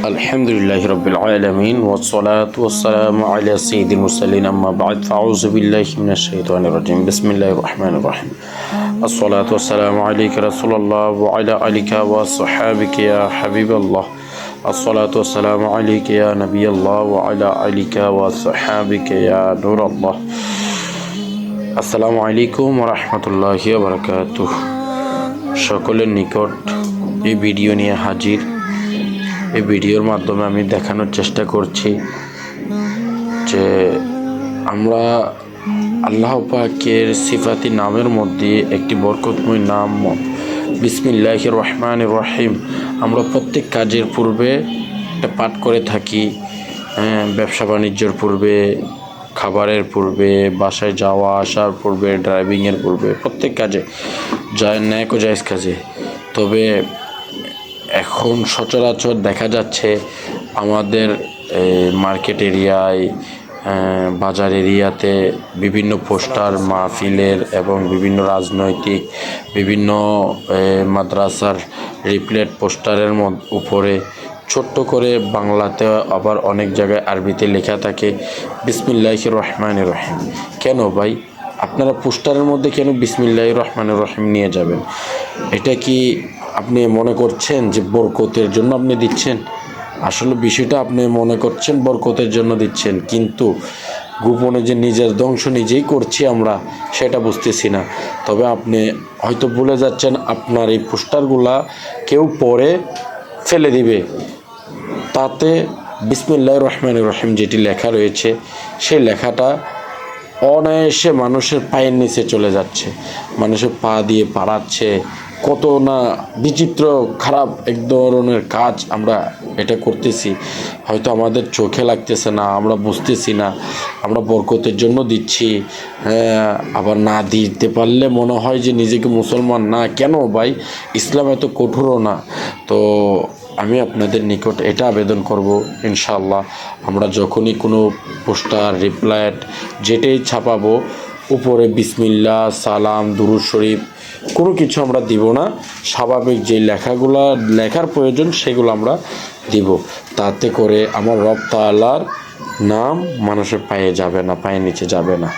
আলহামদুলিল্লাহি রাব্বিল আলামিন ওয়াসসালাতু ওয়াসসালামু আলা সাইয়্যিদিল মুরসালিন আম্মা বা'দ ফাআউযু বিল্লাহি মিনাশ শাইতানির রাজিম বিসমিল্লাহির রহমানির রহিম আসসালাতু ওয়াসসালামু আলাইকা রাসূলুল্লাহ ওয়া আলা আলিকা ওয়া সাহবিকা ইয়া হাবিবাল্লাহ আসসালাতু ওয়াসসালামু আলাইকা ইয়া নবিয়াল্লাহ ওয়া আলা আলিকা ওয়া সাহবিকা ইয়া নূরাল্লাহ আসসালামু আলাইকুম ওয়া রাহমাতুল্লাহি ওয়া বারাকাতুহু। সকলের নিকট এই ভিডিও নিয়ে হাজির। এই ভিডিওর মাধ্যমে আমি দেখানোর চেষ্টা করছি যে আমরা আল্লাহ পাকের সিফাতি নামের মধ্যে একটি বরকতময় নাম বিসমিল্লাহির রহমানির রহিম আমরা প্রত্যেক কাজের পূর্বে এটা পাঠ করে থাকি। ব্যবসা বাণিজ্যের পূর্বে, খাবারের পূর্বে, বাসায় যাওয়া আসার পূর্বে, ড্রাইভিংয়ের পূর্বে, প্রত্যেক কাজে ন্যাক ও জায়েজ কাজে। তবে এখন সচরাচর দেখা যাচ্ছে আমাদের মার্কেট এরিয়ায়, বাজার এরিয়াতে বিভিন্ন পোস্টার মাহফিলের এবং বিভিন্ন রাজনৈতিক, বিভিন্ন মাদ্রাসার রিপ্লেট পোস্টারের উপরে ছোট্ট করে বাংলাতে আবার অনেক জায়গায় আরবিতে লেখা থাকে বিসমিল্লাহির রহমানির রহিম। কেন ভাই আপনারা পোস্টারের মধ্যে কেন বিসমিল্লাহির রহমানির রহিম নিয়ে যাবেন? এটা কি আপনি মনে করছেন যে বরকতের জন্য আপনি দিচ্ছেন? আসলে বিষয়টা আপনি মনে করছেন বরকতের জন্য দিচ্ছেন, কিন্তু গোপনে যে নিজের ধ্বংস নিজেই করছি আমরা, সেটা বুঝতেছি না। তবে আপনি হয়তো ভুলে যাচ্ছেন আপনার এই পোস্টারগুলা কেউ পরে ফেলে দিবে, তাতে বিসমিল্লাহির রহমানির রহিম যেটি লেখা রয়েছে সেই লেখাটা অনায়াসে মানুষের পায়ের নিচে চলে যাচ্ছে, মানুষের পা দিয়ে পাড়াচ্ছে। কত না বিচিত্র খারাপ এক ধরনের কাজ আমরা এটা করতেছি, হয়তো আমাদের চোখে লাগতেছে না, আমরা বুঝতেছি না। আমরা বরকতের জন্য দিচ্ছি, আবার না দিতে পারলে মনে হয় যে নিজেকে মুসলমান না। কেন ভাই? ইসলাম এত কঠোরও না। তো আমি আপনাদের নিকট এটা আবেদন করব, ইনশাআল্লাহ আমরা যখনই কোনো পোস্টার, রিপ্লেট যেটাই ছাপাবো, উপরে বিসমিল্লাহ, সালাম, দুরূদ শরীফ কোনো কিছু আমরা দিব না। স্বাভাবিক যে লেখাগুলো লেখার প্রয়োজন সেগুলো আমরা দিব। তাতে করে আমার রব তাআলার নাম মানুষের পায়ে যাবে না, পায়ের নিচে যাবে না।